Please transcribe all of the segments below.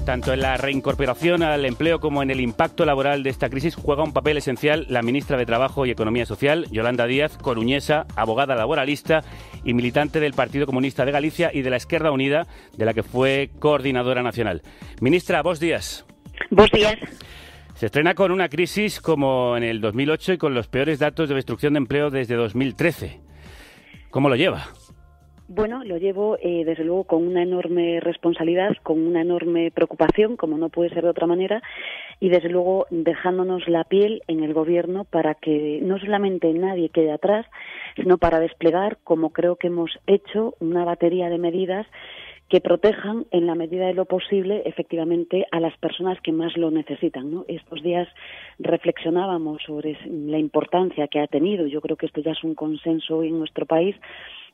Tanto en la reincorporación al empleo como en el impacto laboral de esta crisis juega un papel esencial la ministra de Trabajo y Economía Social, Yolanda Díaz, coruñesa, abogada laboralista y militante del Partido Comunista de Galicia y de la Esquerda Unida, de la que fue coordinadora nacional. Ministra, bos días. Bos días. Se estrena con una crisis como en el 2008 y con los peores datos de destrucción de empleo desde 2013. ¿Cómo lo lleva? Bueno, lo llevo desde luego con una enorme responsabilidad, con una enorme preocupación, como no puede ser de otra manera, y desde luego dejándonos la piel en el Gobierno para que no solamente nadie quede atrás, sino para desplegar, como creo que hemos hecho, una batería de medidas que protejan en la medida de lo posible efectivamente a las personas que más lo necesitan, ¿no? Estos días reflexionábamos sobre la importancia que ha tenido, yo creo que esto ya es un consenso en nuestro país,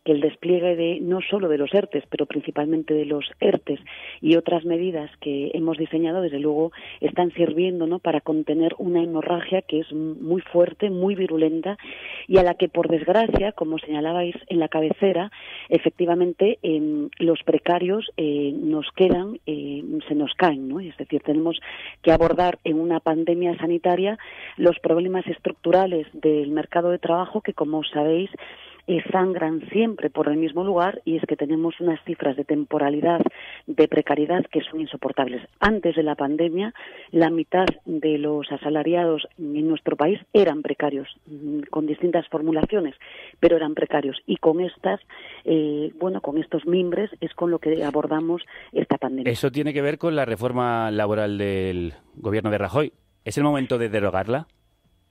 que el despliegue de no solo de los ERTEs, pero principalmente de los ERTEs y otras medidas que hemos diseñado, desde luego, están sirviendo, ¿no?, para contener una hemorragia que es muy fuerte, muy virulenta y a la que, por desgracia, como señalabais en la cabecera, efectivamente los precarios nos quedan, se nos caen, ¿no? Es decir, tenemos que abordar en una pandemia sanitaria los problemas estructurales del mercado de trabajo que, como sabéis, sangran siempre por el mismo lugar, y es que tenemos unas cifras de temporalidad, de precariedad que son insoportables. Antes de la pandemia, la mitad de los asalariados en nuestro país eran precarios, con distintas formulaciones, pero eran precarios. Y con estas, con estos mimbres es con lo que abordamos esta pandemia. ¿Eso tiene que ver con la reforma laboral del gobierno de Rajoy? ¿Es el momento de derogarla?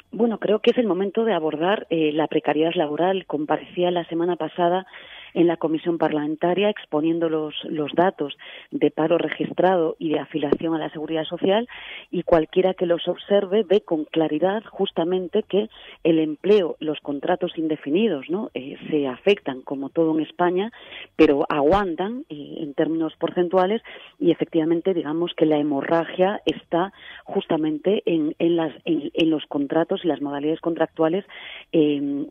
Bueno, creo que es el momento de abordar la precariedad laboral. Comparecía la semana pasada en la comisión parlamentaria exponiendo los datos de paro registrado y de afiliación a la Seguridad Social, y cualquiera que los observe ve con claridad justamente que el empleo, los contratos indefinidos, ¿no?, se afectan como todo en España, pero aguantan en términos porcentuales, y efectivamente digamos que la hemorragia está justamente en los contratos y las modalidades contractuales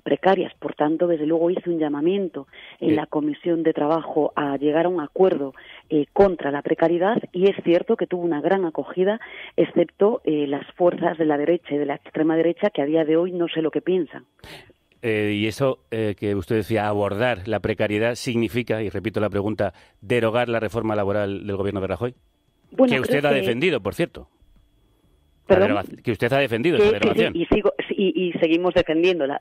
precarias. Por tanto, desde luego hice un llamamiento en la Comisión de Trabajo a llegar a un acuerdo contra la precariedad, y es cierto que tuvo una gran acogida, excepto las fuerzas de la derecha y de la extrema derecha, que a día de hoy no sé lo que piensan. Y eso que usted decía, abordar la precariedad, significa, y repito la pregunta, derogar la reforma laboral del gobierno de Rajoy, bueno, que usted ha defendido, por cierto. Que usted ha defendido esa derogación. Y seguimos defendiéndola.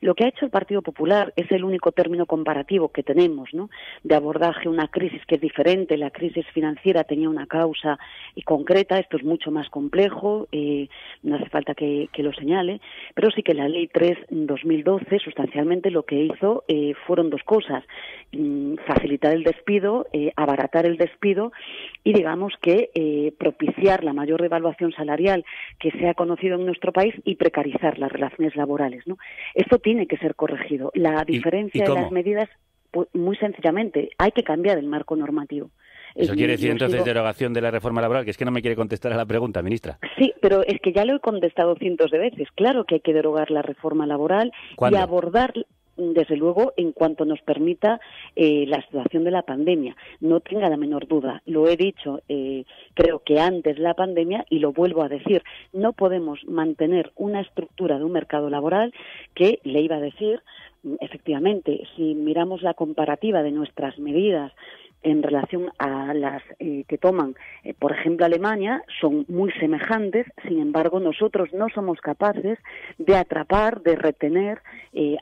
Lo que ha hecho el Partido Popular es el único término comparativo que tenemos, ¿no?, de abordaje a una crisis que es diferente. La crisis financiera tenía una causa concreta, esto es mucho más complejo, no hace falta que lo señale, pero sí que la Ley 3/2012 sustancialmente lo que hizo fueron dos cosas: facilitar el despido, abaratar el despido y digamos que propiciar la mayor devaluación salarial que se ha conocido en nuestro país y precarizar las relaciones laborales, ¿no? Esto tiene que ser corregido. La diferencia de las medidas, pues, muy sencillamente, hay que cambiar el marco normativo. ¿Eso quiere decir entonces derogación de la reforma laboral? Que es que no me quiere contestar a la pregunta, ministra. Sí, pero es que ya lo he contestado cientos de veces. Claro que hay que derogar la reforma laboral. ¿Cuándo? Y abordar, desde luego, en cuanto nos permita la situación de la pandemia. No tenga la menor duda. Lo he dicho, creo que antes de la pandemia, y lo vuelvo a decir. No podemos mantener una estructura de un mercado laboral que, le iba a decir, efectivamente, si miramos la comparativa de nuestras medidas en relación a las que toman, por ejemplo, Alemania, son muy semejantes. Sin embargo, nosotros no somos capaces de atrapar, de retener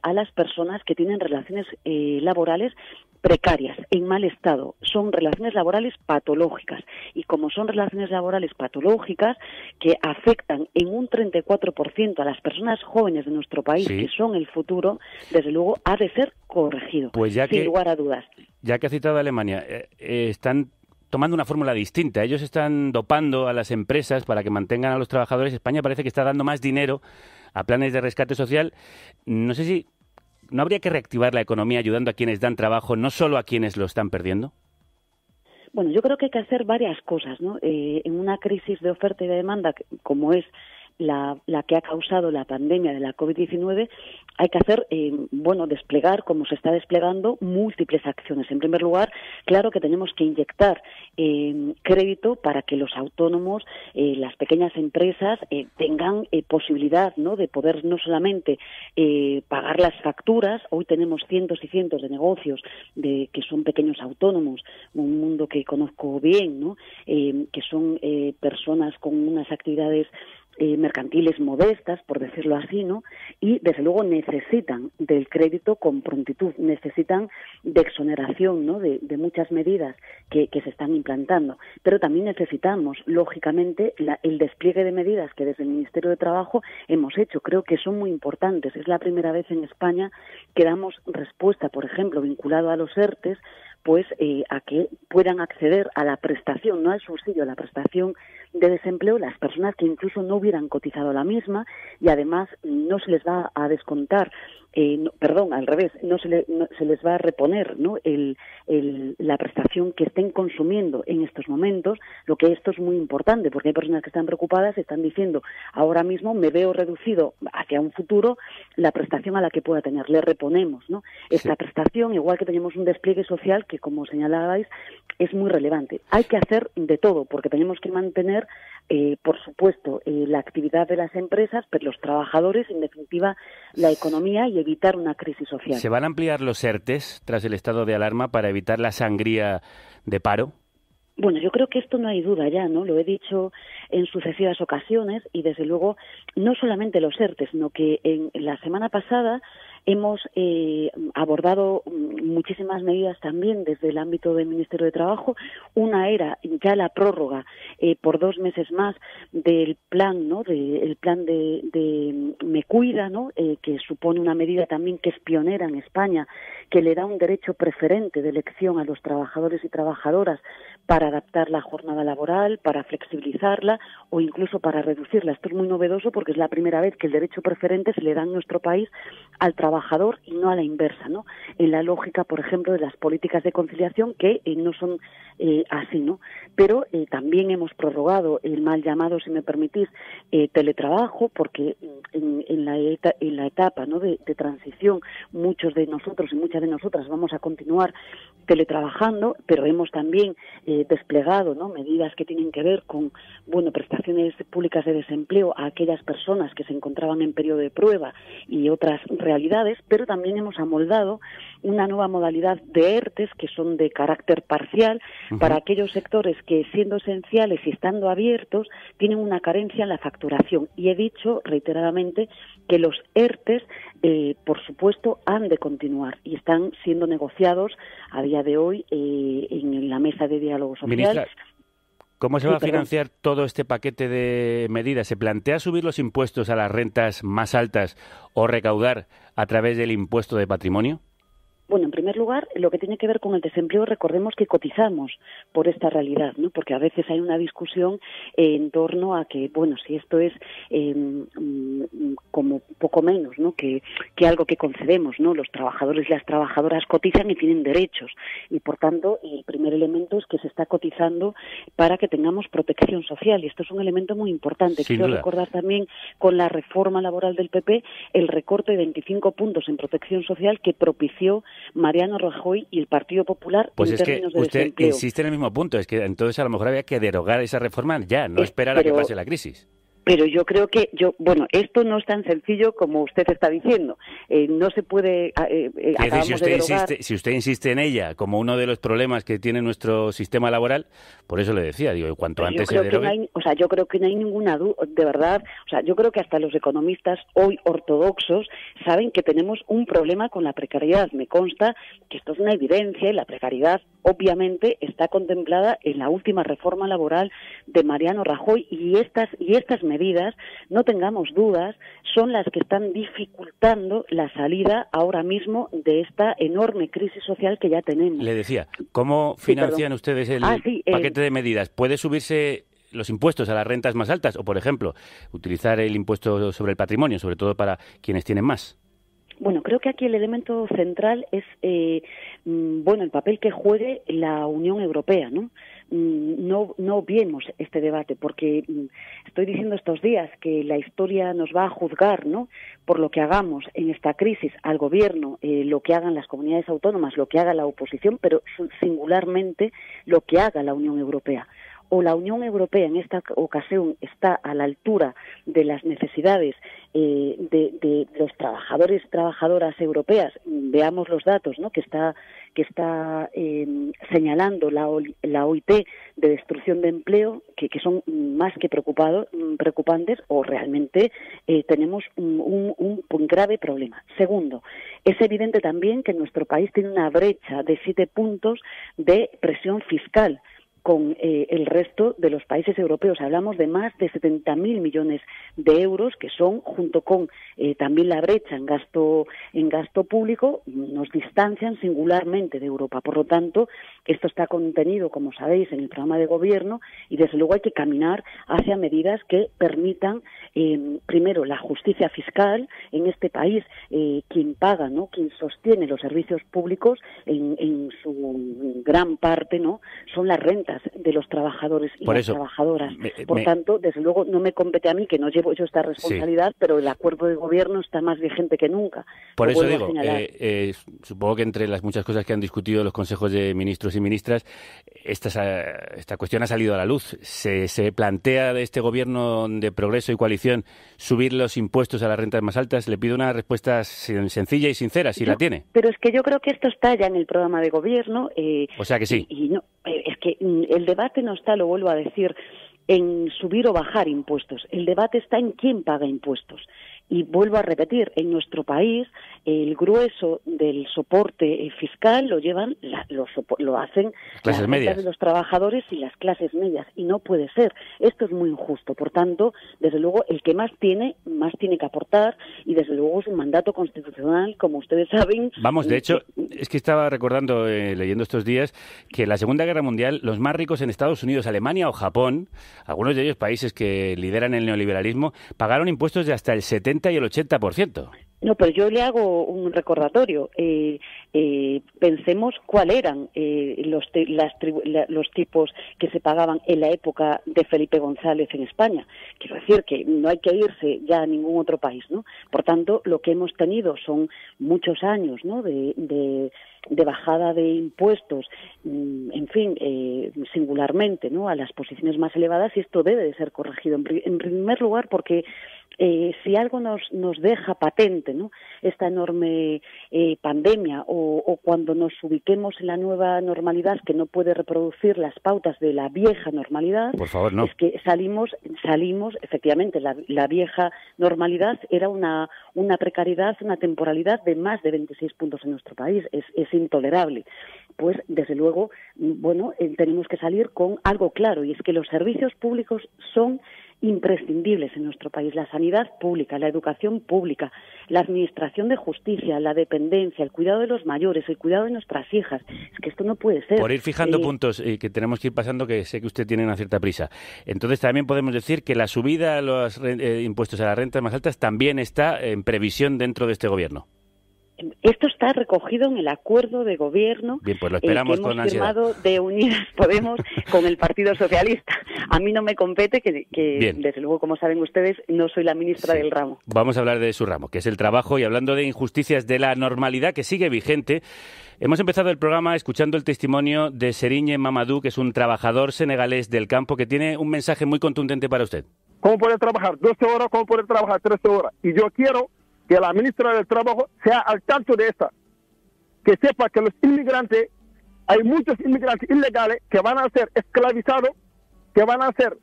a las personas que tienen relaciones laborales precarias, en mal estado. Son relaciones laborales patológicas, y como son relaciones laborales patológicas que afectan en un 34% a las personas jóvenes de nuestro país, sí, que son el futuro, desde luego ha de ser corregido, pues sin lugar a dudas. Ya que ha citado a Alemania, están tomando una fórmula distinta. Ellos están dopando a las empresas para que mantengan a los trabajadores. España parece que está dando más dinero a planes de rescate social. No sé si ¿no habría que reactivar la economía ayudando a quienes dan trabajo, no solo a quienes lo están perdiendo? Bueno, yo creo que hay que hacer varias cosas, ¿no? En una crisis de oferta y de demanda, como es la que ha causado la pandemia de la COVID-19, hay que hacer, desplegar, como se está desplegando, múltiples acciones. En primer lugar, claro que tenemos que inyectar crédito para que los autónomos, las pequeñas empresas, tengan posibilidad, ¿no?, de poder no solamente pagar las facturas. Hoy tenemos cientos y cientos de negocios que son pequeños autónomos, un mundo que conozco bien, ¿no?, que son personas con unas actividades mercantiles modestas, por decirlo así, ¿no? Y, desde luego, necesitan del crédito con prontitud, necesitan de exoneración, ¿no?, de muchas medidas que se están implantando. Pero también necesitamos, lógicamente, el despliegue de medidas que desde el Ministerio de Trabajo hemos hecho. Creo que son muy importantes. Es la primera vez en España que damos respuesta, por ejemplo, vinculado a los ERTES, pues a que puedan acceder a la prestación, no al subsidio, a la prestación de desempleo, las personas que incluso no hubieran cotizado la misma, y además no se les va a descontar, al revés, se les va a reponer, ¿no?, la prestación que estén consumiendo en estos momentos. Lo que esto es muy importante, porque hay personas que están preocupadas, están diciendo, ahora mismo me veo reducido hacia un futuro la prestación a la que pueda tener. Le reponemos, ¿no?, esta prestación, igual que tenemos un despliegue social que, como señalabais, es muy relevante. Hay que hacer de todo, porque tenemos que mantener, por supuesto, la actividad de las empresas, pero los trabajadores, en definitiva, la economía, y evitar una crisis social. ¿Se van a ampliar los ERTES tras el estado de alarma para evitar la sangría de paro? Bueno, yo creo que esto no hay duda ya, ¿no? Lo he dicho en sucesivas ocasiones, y desde luego no solamente los ERTE, sino que en la semana pasada hemos abordado muchísimas medidas también desde el ámbito del Ministerio de Trabajo. Una era ya la prórroga por 2 meses más del plan, ¿no?, el plan de Me Cuida, ¿no?, que supone una medida también que es pionera en España, que le da un derecho preferente de elección a los trabajadores y trabajadoras para adaptar la jornada laboral, para flexibilizarla o incluso para reducirla. Esto es muy novedoso porque es la primera vez que el derecho preferente se le da en nuestro país al trabajador y no a la inversa, ¿no?, en la lógica, por ejemplo, de las políticas de conciliación, que no son así, ¿no? Pero también hemos prorrogado el mal llamado, si me permitís, teletrabajo, porque en la etapa, ¿no?, de transición, muchos de nosotros y muchas de nosotras vamos a continuar teletrabajando, pero hemos también desplegado, ¿no?, medidas que tienen que ver con, prestaciones públicas de desempleo a aquellas personas que se encontraban en periodo de prueba y otras realidades, pero también hemos amoldado una nueva modalidad de ERTES que son de carácter parcial para aquellos sectores que, siendo esenciales y estando abiertos, tienen una carencia en la facturación. Y he dicho reiteradamente que los ERTES, por supuesto, han de continuar y están siendo negociados a día de hoy en la mesa de diálogo social. Ministra, ¿cómo se va a financiar todo este paquete de medidas? ¿Se plantea subir los impuestos a las rentas más altas o recaudar a través del impuesto de patrimonio? Bueno, en primer lugar, lo que tiene que ver con el desempleo, recordemos que cotizamos por esta realidad, ¿no? Porque a veces hay una discusión en torno a que, si esto es como poco menos, ¿no?, que algo que concedemos, ¿no? Los trabajadores y las trabajadoras cotizan y tienen derechos, y por tanto, el primer elemento es que se está cotizando para que tengamos protección social, y esto es un elemento muy importante. Quiero recordar también, con la reforma laboral del PP, el recorte de 25 puntos en protección social que propició Mariano Rajoy y el Partido Popular en términos de desempleo. Usted insiste en el mismo punto, es que entonces a lo mejor había que derogar esa reforma ya, no esperar a que pase la crisis. Pero yo creo que esto no es tan sencillo como usted está diciendo. No se puede si usted insiste en ella como uno de los problemas que tiene nuestro sistema laboral, por eso le decía, cuanto antes se derogue. Yo creo que no hay ninguna duda, de verdad. Yo creo que hasta los economistas hoy ortodoxos saben que tenemos un problema con la precariedad. Me consta que esto es una evidencia, y la precariedad obviamente está contemplada en la última reforma laboral de Mariano Rajoy, y estas medidas, no tengamos dudas, son las que están dificultando la salida ahora mismo de esta enorme crisis social que ya tenemos. Le decía, ¿cómo financian ustedes el paquete de medidas? ¿Puede subirse los impuestos a las rentas más altas o, por ejemplo, utilizar el impuesto sobre el patrimonio, sobre todo para quienes tienen más? Bueno, creo que aquí el elemento central es el papel que juegue la Unión Europea, ¿no? No obviemos este debate, porque estoy diciendo estos días que la historia nos va a juzgar, ¿no?, por lo que hagamos en esta crisis al gobierno, lo que hagan las comunidades autónomas, lo que haga la oposición, pero singularmente lo que haga la Unión Europea. O la Unión Europea en esta ocasión está a la altura de las necesidades de los trabajadores y trabajadoras europeas. Veamos los datos, ¿no?, que está señalando la OIT de destrucción de empleo, que son más que preocupantes, o realmente tenemos un grave problema. Segundo, es evidente también que nuestro país tiene una brecha de 7 puntos de presión fiscal con el resto de los países europeos. Hablamos de más de 70.000 millones de euros, que son, junto con también la brecha en gasto público, nos distancian singularmente de Europa. Por lo tanto, esto está contenido, como sabéis, en el programa de gobierno, y desde luego hay que caminar hacia medidas que permitan, primero, la justicia fiscal en este país. Quien paga, ¿no?, quien sostiene los servicios públicos en su gran parte, ¿no?, son las rentas de los trabajadores y las trabajadoras. Por tanto, desde luego no me compete a mí, que no llevo yo esta responsabilidad, pero el acuerdo de gobierno está más vigente que nunca. Por eso digo, supongo que entre las muchas cosas que han discutido los consejos de ministros y ministras, esta cuestión ha salido a la luz. ¿Se plantea de este gobierno de progreso y coalición subir los impuestos a las rentas más altas? Le pido una respuesta sencilla y sincera, si la tiene. Pero es que yo creo que esto está ya en el programa de gobierno. O sea que sí. Y no, es que el debate no está, lo vuelvo a decir, en subir o bajar impuestos. El debate está en quién paga impuestos. Y vuelvo a repetir, en nuestro país el grueso del soporte fiscal lo llevan, lo hacen las clases medias de los trabajadores y las clases medias, y no puede ser. Esto es muy injusto. Por tanto, desde luego, el que más tiene que aportar, y desde luego es un mandato constitucional, como ustedes saben. Vamos, de hecho, es que estaba recordando, leyendo estos días, que en la Segunda Guerra Mundial los más ricos en Estados Unidos, Alemania o Japón, algunos de ellos países que lideran el neoliberalismo, pagaron impuestos de hasta el 70 y el 80%. No, pero yo le hago un recordatorio. Pensemos cuáles eran los tipos que se pagaban en la época de Felipe González en España. Quiero decir que no hay que irse ya a ningún otro país, ¿no? Por tanto, lo que hemos tenido son muchos años, ¿no?, de bajada de impuestos, en fin, singularmente, ¿no?, a las posiciones más elevadas, y esto debe de ser corregido. En primer lugar, porque si algo nos deja patente, ¿no?, esta enorme pandemia, o cuando nos ubiquemos en la nueva normalidad, que no puede reproducir las pautas de la vieja normalidad, por favor, no. Es que salimos, efectivamente, la vieja normalidad era una precariedad, una temporalidad de más de 26 puntos en nuestro país. Es intolerable. Pues, desde luego, bueno, tenemos que salir con algo claro, y es que los servicios públicos son imprescindibles en nuestro país: la sanidad pública, la educación pública, la administración de justicia, la dependencia, el cuidado de los mayores, el cuidado de nuestras hijas. Es que esto no puede ser. Por ir fijando puntos que tenemos que ir pasando, que sé que usted tiene una cierta prisa. Entonces, también podemos decir que la subida a los impuestos a las rentas más altas también está en previsión dentro de este gobierno. Esto está recogido en el acuerdo de gobierno. Bien, pues lo esperamos que hemos con ansiedad. firmado de Unidas Podemos con el Partido Socialista. A mí no me compete, que desde luego, como saben ustedes, no soy la ministra del ramo. Vamos a hablar de su ramo, que es el trabajo, y hablando de injusticias de la normalidad que sigue vigente. Hemos empezado el programa escuchando el testimonio de Serigne Mamadou, que es un trabajador senegalés del campo, que tiene un mensaje muy contundente para usted. ¿Cómo puede trabajar 12 horas? ¿Cómo puede trabajar 13 horas? Y yo quiero que la ministra del Trabajo sea al tanto de esta, que sepa que los inmigrantes, hay muchos inmigrantes ilegales que van a ser esclavizados, que van a ser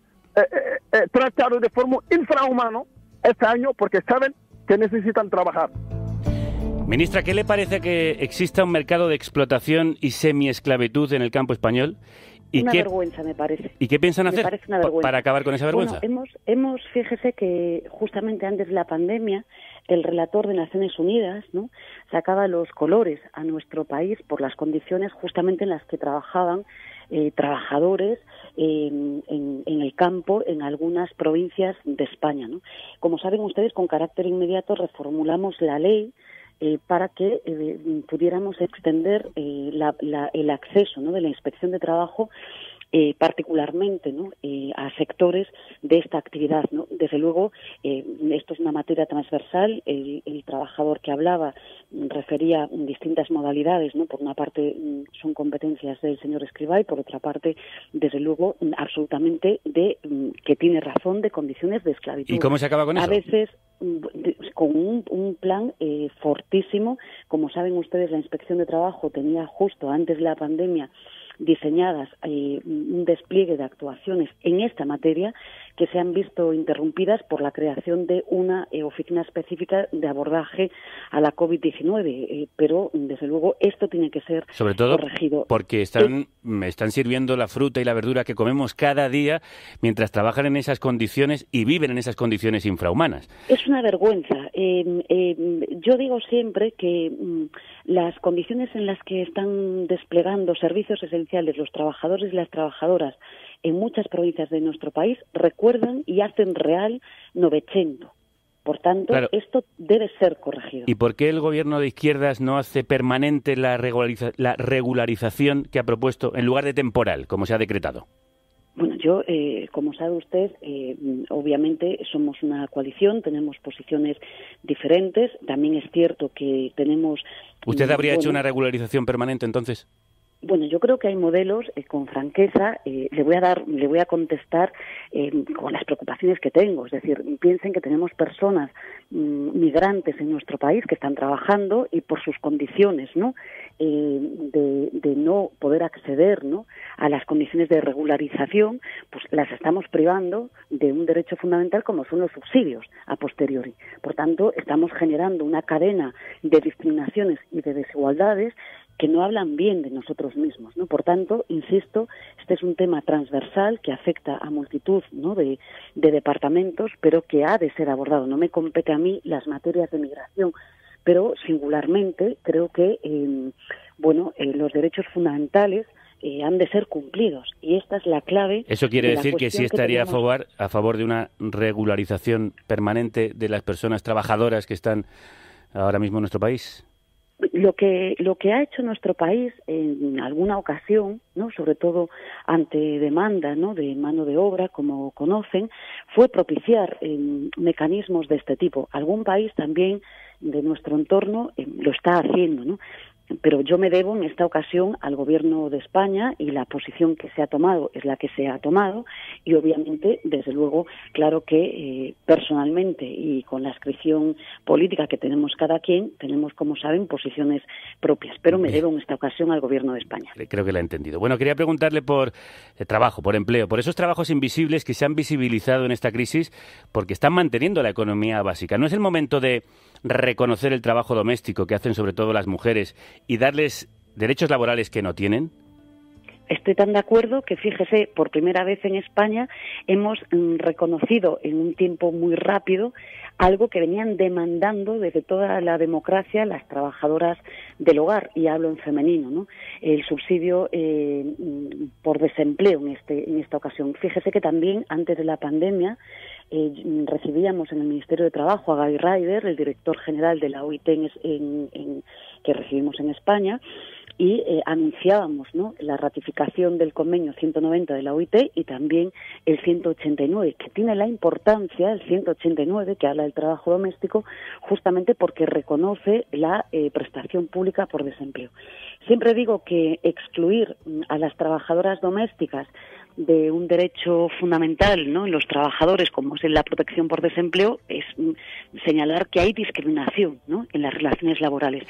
tratados de forma infrahumana este año, porque saben que necesitan trabajar. Ministra, ¿qué le parece que exista un mercado de explotación y semiesclavitud en el campo español? Vergüenza, me parece. ¿Y qué piensan hacer para acabar con esa vergüenza? Bueno, fíjese que justamente antes de la pandemia, el relator de Naciones Unidas, ¿no?, sacaba los colores a nuestro país por las condiciones justamente en las que trabajaban trabajadores en el campo en algunas provincias de España, ¿no? Como saben ustedes, con carácter inmediato reformulamos la ley para que pudiéramos extender el acceso, ¿no?, de la Inspección de Trabajo particularmente, ¿no?, a sectores de esta actividad, ¿no? Desde luego, esto es una materia transversal. El trabajador que hablaba refería distintas modalidades, ¿no? Por una parte son competencias del señor Escrivá y por otra parte, desde luego, absolutamente que tiene razón, de condiciones de esclavitud. ¿Y cómo se acaba con eso? A veces con un plan fortísimo. Como saben ustedes, la Inspección de Trabajo tenía justo antes de la pandemia diseñadas un despliegue de actuaciones en esta materia que se han visto interrumpidas por la creación de una oficina específica de abordaje a la COVID-19, pero desde luego esto tiene que ser sobre todo corregido. Porque están sirviendo la fruta y la verdura que comemos cada día mientras trabajan en esas condiciones y viven en esas condiciones infrahumanas. Es una vergüenza. Yo digo siempre que las condiciones en las que están desplegando servicios esenciales los trabajadores y las trabajadoras en muchas provincias de nuestro país recuerdan y hacen real Novecento. Por tanto, claro, esto debe ser corregido. ¿Y por qué el gobierno de izquierdas no hace permanente la regularización que ha propuesto en lugar de temporal, como se ha decretado? Bueno, yo, como sabe usted, obviamente somos una coalición, tenemos posiciones diferentes. También es cierto que tenemos... ¿Usted habría hecho una regularización permanente entonces? Bueno, yo creo que hay modelos, con franqueza, le voy a contestar con las preocupaciones que tengo. Es decir, piensen que tenemos personas migrantes en nuestro país que están trabajando y por sus condiciones, ¿no?, de no poder acceder, ¿no?, a las condiciones de regularización, pues las estamos privando de un derecho fundamental como son los subsidios a posteriori. Por tanto, estamos generando una cadena de discriminaciones y de desigualdades que no hablan bien de nosotros mismos, ¿no? Por tanto, insisto, este es un tema transversal que afecta a multitud, ¿no?, de departamentos, pero que ha de ser abordado. No me compete a mí las materias de migración, pero singularmente creo que los derechos fundamentales han de ser cumplidos, y esta es la clave. Eso quiere decir que sí estaría a favor de una regularización permanente de las personas trabajadoras que están ahora mismo en nuestro país. Lo que ha hecho nuestro país en alguna ocasión, ¿no?, sobre todo ante demanda, ¿no?, de mano de obra, como conocen, fue propiciar mecanismos de este tipo. Algún país también de nuestro entorno lo está haciendo, ¿no? Pero yo me debo en esta ocasión al Gobierno de España, y la posición que se ha tomado es la que se ha tomado, y obviamente, desde luego, claro que personalmente y con la adscripción política que tenemos cada quien, tenemos, como saben, posiciones propias, pero me debo en esta ocasión al Gobierno de España. Creo que la he entendido. Bueno, quería preguntarle por trabajo, por empleo, por esos trabajos invisibles que se han visibilizado en esta crisis porque están manteniendo la economía básica. ¿No es el momento de reconocer el trabajo doméstico que hacen sobre todo las mujeres y darles derechos laborales que no tienen? Estoy tan de acuerdo que, fíjese, por primera vez en España hemos reconocido en un tiempo muy rápido algo que venían demandando desde toda la democracia las trabajadoras del hogar, y hablo en femenino, ¿no?, el subsidio por desempleo en esta ocasión. Fíjese que también antes de la pandemia recibíamos en el Ministerio de Trabajo a Guy Ryder, el director general de la OIT que recibimos en España, y anunciábamos, ¿no?, la ratificación del convenio 190 de la OIT y también el 189, que tiene la importancia, el 189, que habla del trabajo doméstico, justamente porque reconoce la prestación pública por desempleo. Siempre digo que excluir a las trabajadoras domésticas de un derecho fundamental, ¿no?, en los trabajadores, como es la protección por desempleo, es señalar que hay discriminación, ¿no?, en las relaciones laborales.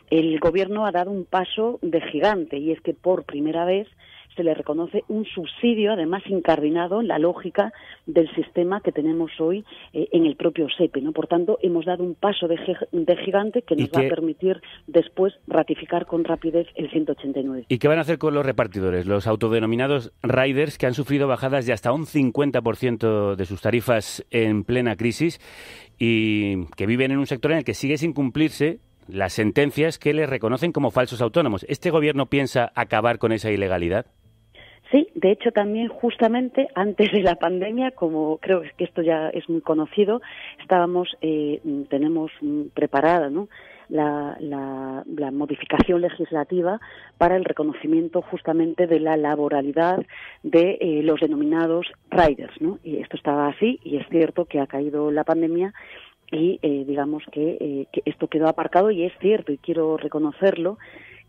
El Gobierno ha dado un paso de gigante, y es que por primera vez se le reconoce un subsidio, además incardinado en la lógica del sistema que tenemos hoy en el propio SEPE, ¿no? Por tanto, hemos dado un paso de gigante que nos va a permitir después ratificar con rapidez el 189. ¿Y qué van a hacer con los repartidores, los autodenominados riders, que han sufrido bajadas de hasta un 50% de sus tarifas en plena crisis y que viven en un sector en el que sigue sin cumplirse las sentencias que les reconocen como falsos autónomos? ¿Este gobierno piensa acabar con esa ilegalidad? Sí, de hecho también justamente antes de la pandemia, como creo que esto ya es muy conocido, tenemos preparada, ¿no?, la modificación legislativa para el reconocimiento justamente de la laboralidad de los denominados riders, ¿no? Y esto estaba así, y es cierto que ha caído la pandemia y digamos que esto quedó aparcado, y es cierto, y quiero reconocerlo,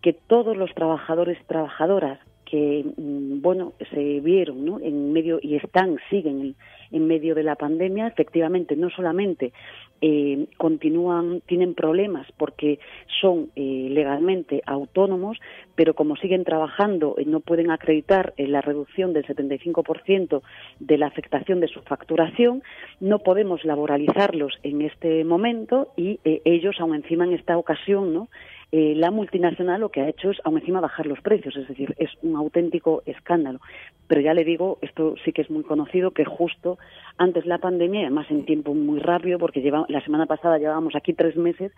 que todos los trabajadores y trabajadoras que se vieron, ¿no?, en medio y siguen en medio de la pandemia, efectivamente no solamente tienen problemas porque son legalmente autónomos, pero como siguen trabajando no pueden acreditar la reducción del 75% de la afectación de su facturación, no podemos laboralizarlos en este momento, y ellos, aún encima en esta ocasión, ¿no?, la multinacional lo que ha hecho es aún encima bajar los precios, es decir, es un auténtico escándalo. Pero ya le digo, esto sí que es muy conocido, que justo antes de la pandemia, y además en tiempo muy rápido, porque la semana pasada llevábamos aquí 3 meses,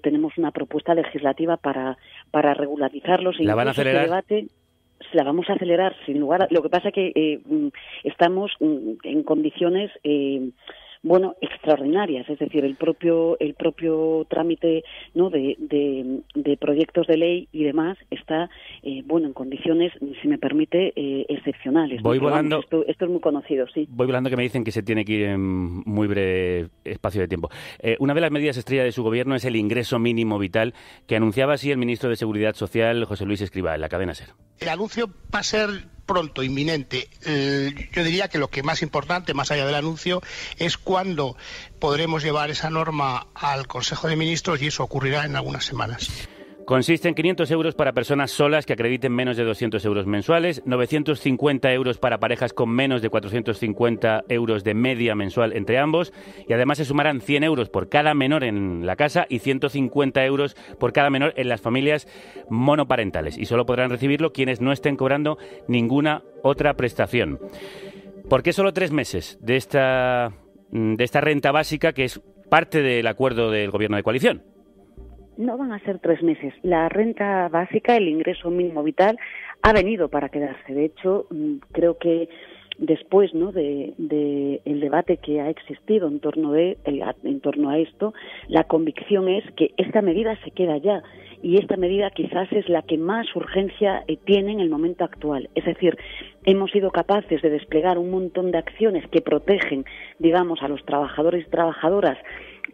tenemos una propuesta legislativa para regularizarlos. ¿La van a acelerar? Este debate la vamos a acelerar, sin lugar. Lo que pasa es que estamos en condiciones extraordinarias, es decir, el propio trámite, ¿no?, de proyectos de ley y demás está en condiciones, si me permite, excepcionales. Voy volando. Esto es muy conocido, sí. Voy volando, que me dicen que se tiene que ir en muy breve espacio de tiempo. Una de las medidas estrella de su gobierno es el ingreso mínimo vital, que anunciaba así el ministro de Seguridad Social, José Luis Escrivá, en la cadena SER. El anuncio va a ser pronto, inminente. Yo diría que lo que más importante, más allá del anuncio, es cuándo podremos llevar esa norma al Consejo de Ministros, y eso ocurrirá en algunas semanas. Consiste en 500 euros para personas solas que acrediten menos de 200 euros mensuales, 950 euros para parejas con menos de 450 euros de media mensual entre ambos, y además se sumarán 100 euros por cada menor en la casa y 150 euros por cada menor en las familias monoparentales, y solo podrán recibirlo quienes no estén cobrando ninguna otra prestación. ¿Por qué solo 3 meses de esta renta básica, que es parte del acuerdo del gobierno de coalición? No van a ser 3 meses. La renta básica, el ingreso mínimo vital, ha venido para quedarse. De hecho, creo que después, ¿no?, de el debate que ha existido en torno a esto, la convicción es que esta medida se queda ya, y esta medida quizás es la que más urgencia tiene en el momento actual. Es decir, hemos sido capaces de desplegar un montón de acciones que protegen, digamos, a los trabajadores y trabajadoras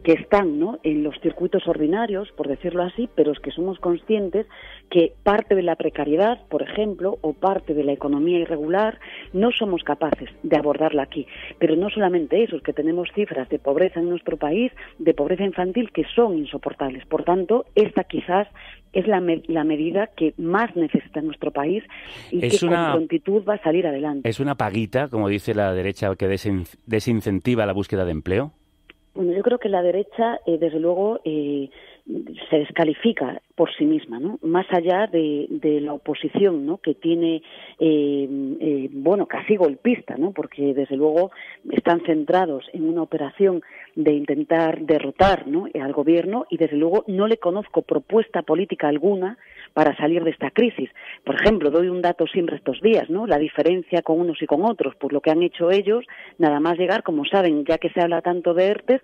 que están, ¿no?, en los circuitos ordinarios, por decirlo así, pero es que somos conscientes que parte de la precariedad, por ejemplo, o parte de la economía irregular, no somos capaces de abordarla aquí. Pero no solamente eso, es que tenemos cifras de pobreza en nuestro país, de pobreza infantil, que son insoportables. Por tanto, esta quizás es la medida que más necesita nuestro país, y que con prontitud va a salir adelante. ¿Es una paguita, como dice la derecha, que desincentiva la búsqueda de empleo? Bueno, yo creo que la derecha, desde luego, se descalifica por sí misma, ¿no? Más allá de la oposición, ¿no?, que tiene, casi golpista, ¿no?, porque desde luego están centrados en una operación de intentar derrotar, ¿no?, al gobierno, y desde luego no le conozco propuesta política alguna para salir de esta crisis. Por ejemplo, doy un dato siempre estos días, ¿no?, la diferencia con unos y con otros, pues lo que han hecho ellos, nada más llegar, como saben, ya que se habla tanto de ERTES,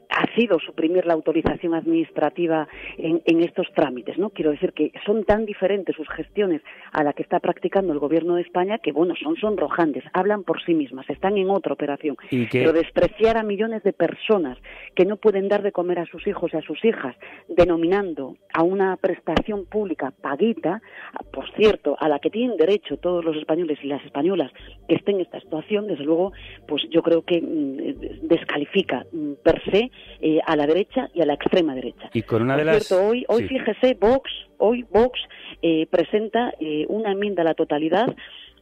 ha sido suprimir la autorización administrativa en estos trámites, ¿no? Quiero decir que son tan diferentes sus gestiones a la que está practicando el Gobierno de España que, son sonrojantes, hablan por sí mismas, están en otra operación. Pero despreciar a millones de personas que no pueden dar de comer a sus hijos y a sus hijas, denominando a una prestación pública paguita, por cierto, a la que tienen derecho todos los españoles y las españolas que estén en esta situación, desde luego, pues yo creo que descalifica per se a la derecha y a la extrema derecha. Y con una por de las... cierto, hoy sí. Fíjese, Vox presenta una enmienda a la totalidad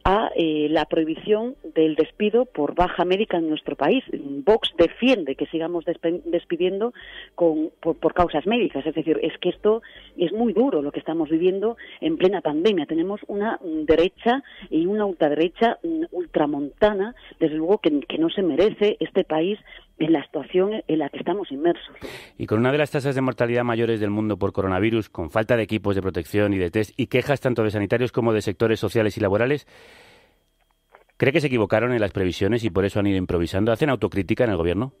a la prohibición del despido por baja médica en nuestro país. Vox defiende que sigamos despidiendo por causas médicas. Es decir, es que esto es muy duro lo que estamos viviendo en plena pandemia. Tenemos una derecha y una ultraderecha ultramontana, desde luego que no se merece este país en la situación en la que estamos inmersos. Y con una de las tasas de mortalidad mayores del mundo por coronavirus, con falta de equipos de protección y de test, y quejas tanto de sanitarios como de sectores sociales y laborales, ¿cree que se equivocaron en las previsiones y por eso han ido improvisando? ¿Hacen autocrítica en el gobierno?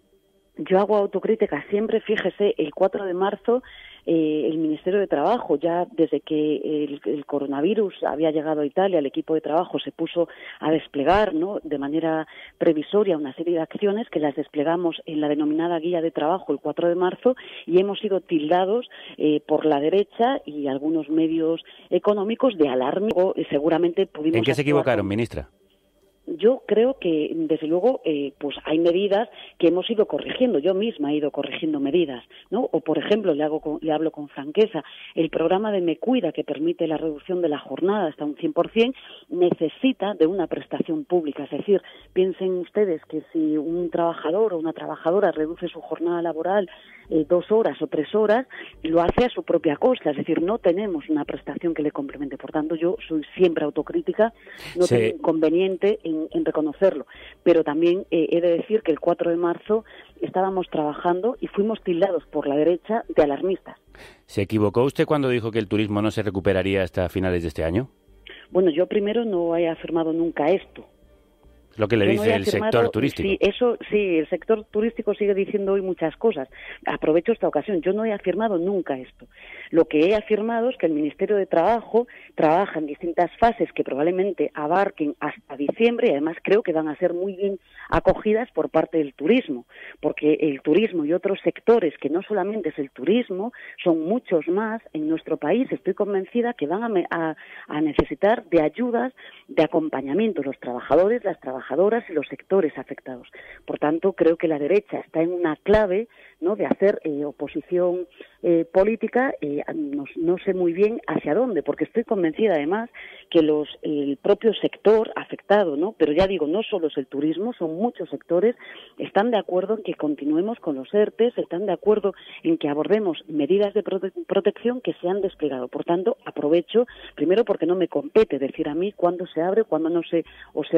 Yo hago autocrítica siempre, fíjese, el 4 de marzo el Ministerio de Trabajo, ya desde que el coronavirus había llegado a Italia, el equipo de trabajo se puso a desplegar, ¿no?, de manera previsoria una serie de acciones que las desplegamos en la denominada guía de trabajo el 4 de marzo y hemos sido tildados por la derecha y algunos medios económicos de alarme. Seguramente pudimos... ¿En qué se equivocaron, ministra? Yo creo que, desde luego, pues hay medidas que hemos ido corrigiendo. Yo misma he ido corrigiendo medidas, ¿no? O, por ejemplo, le hablo con franqueza, el programa de Me Cuida, que permite la reducción de la jornada hasta un 100%, necesita de una prestación pública. Es decir, piensen ustedes que si un trabajador o una trabajadora reduce su jornada laboral 2 horas o 3 horas, lo hace a su propia costa. Es decir, no tenemos una prestación que le complemente. Por tanto, yo soy siempre autocrítica, no tengo inconveniente en reconocerlo, pero también he de decir que el 4 de marzo estábamos trabajando y fuimos tildados por la derecha de alarmistas. ¿Se equivocó usted cuando dijo que el turismo no se recuperaría hasta finales de este año? Bueno, yo primero no he afirmado nunca esto. Lo que le dice el sector turístico. Sí, el sector turístico sigue diciendo hoy muchas cosas. Aprovecho esta ocasión. Yo no he afirmado nunca esto. Lo que he afirmado es que el Ministerio de Trabajo trabaja en distintas fases que probablemente abarquen hasta diciembre y además creo que van a ser muy bien acogidas por parte del turismo, porque el turismo y otros sectores que no solamente es el turismo, son muchos más en nuestro país. Estoy convencida que van a necesitar de ayudas, de acompañamiento, los trabajadores, las trabajadoras y los sectores afectados. Por tanto, creo que la derecha está en una clave, ¿no?, de hacer oposición política, no sé muy bien hacia dónde, porque estoy convencida además que el propio sector afectado, ¿no?, pero ya digo, no solo es el turismo, son muchos sectores, están de acuerdo en que continuemos con los ERTEs, están de acuerdo en que abordemos medidas de protección que se han desplegado. Por tanto, aprovecho, primero porque no me compete decir a mí cuándo se abre, cuándo no se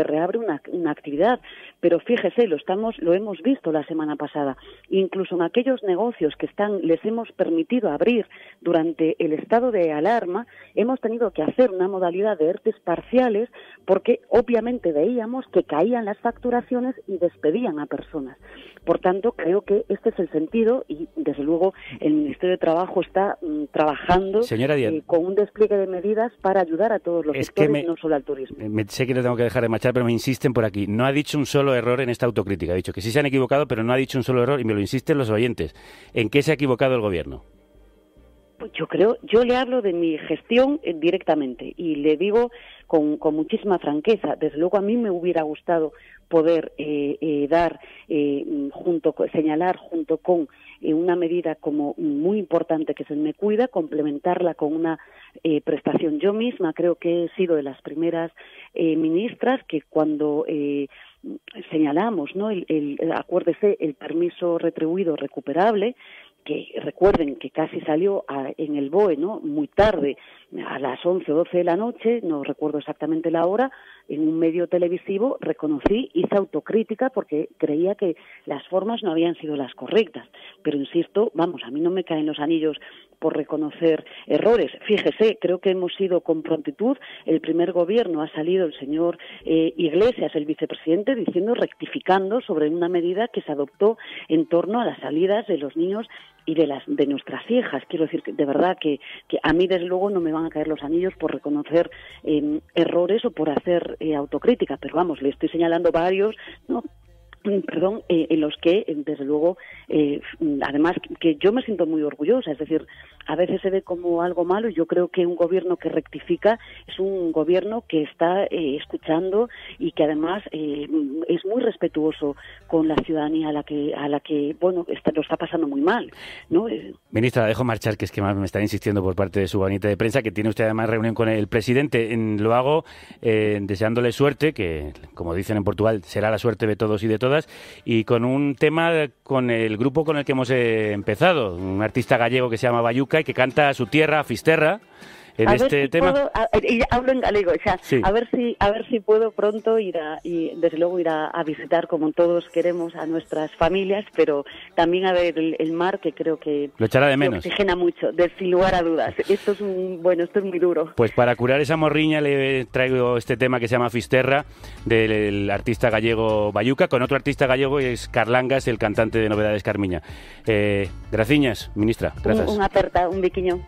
reabre una actividad, pero fíjese, lo hemos visto la semana pasada, incluso en aquellos negocios que les hemos permitido abrir durante el estado de alarma, hemos tenido que hacer una modalidad de ERTEs parciales porque obviamente veíamos que caían las facturaciones y despedían a personas. Por tanto, creo que este es el sentido y, desde luego, el Ministerio de Trabajo está trabajando con un despliegue de medidas para ayudar a todos los sectores, no solo al turismo. Sé que no tengo que dejar de marchar, pero me insisten por aquí. No ha dicho un solo error en esta autocrítica. Ha dicho que sí se han equivocado, pero no ha dicho un solo error y me lo insisten los oyentes. ¿En qué se ha equivocado el Gobierno? Pues yo le hablo de mi gestión directamente y le digo con muchísima franqueza. Desde luego a mí me hubiera gustado poder señalar junto con una medida como muy importante que es el Me Cuida, complementarla con una prestación. Yo misma creo que he sido de las primeras ministras que cuando señalamos, ¿no?, acuérdese, el permiso retribuido recuperable, que recuerden que casi salió en el BOE, ¿no?, muy tarde, a las 11 o 12 de la noche, no recuerdo exactamente la hora, en un medio televisivo hice autocrítica porque creía que las formas no habían sido las correctas. Pero insisto, a mí no me caen los anillos por reconocer errores. Fíjese, creo que hemos ido con prontitud. El primer gobierno ha salido el señor Iglesias, el vicepresidente, rectificando sobre una medida que se adoptó en torno a las salidas de los niños y de nuestras hijas. Quiero decir que de verdad que a mí desde luego no me van a caer los anillos por reconocer errores o por hacer autocrítica, pero le estoy señalando varios, ¿no?, en los que, desde luego, además que yo me siento muy orgullosa, es decir, a veces se ve como algo malo y yo creo que un gobierno que rectifica es un gobierno que está escuchando y que además es muy respetuoso con la ciudadanía a la que lo está pasando muy mal, ¿no? Ministra, la dejo marchar, que es que más me están insistiendo por parte de su gabinete de prensa, que tiene usted además reunión con el presidente. Lo hago deseándole suerte, que como dicen en Portugal, será la suerte de todos y de todas, y con un tema con el grupo con el que hemos empezado, un artista gallego que se llama Bayuca y que canta a su tierra, Fisterra, en este tema. Hablo en galego, o sea, sí. a ver si puedo pronto ir a visitar, como todos queremos, a nuestras familias, pero también a ver el mar, que creo que lo echará de menos. Oxigena mucho, sin lugar a dudas. Esto es muy duro. Pues para curar esa morriña le traigo este tema que se llama Fisterra, del artista gallego Bayuca, con otro artista gallego, y es Carlangas, el cantante de Novedades Carmiña. Graciñas, ministra. Gracias. Un aperta, un biquiño.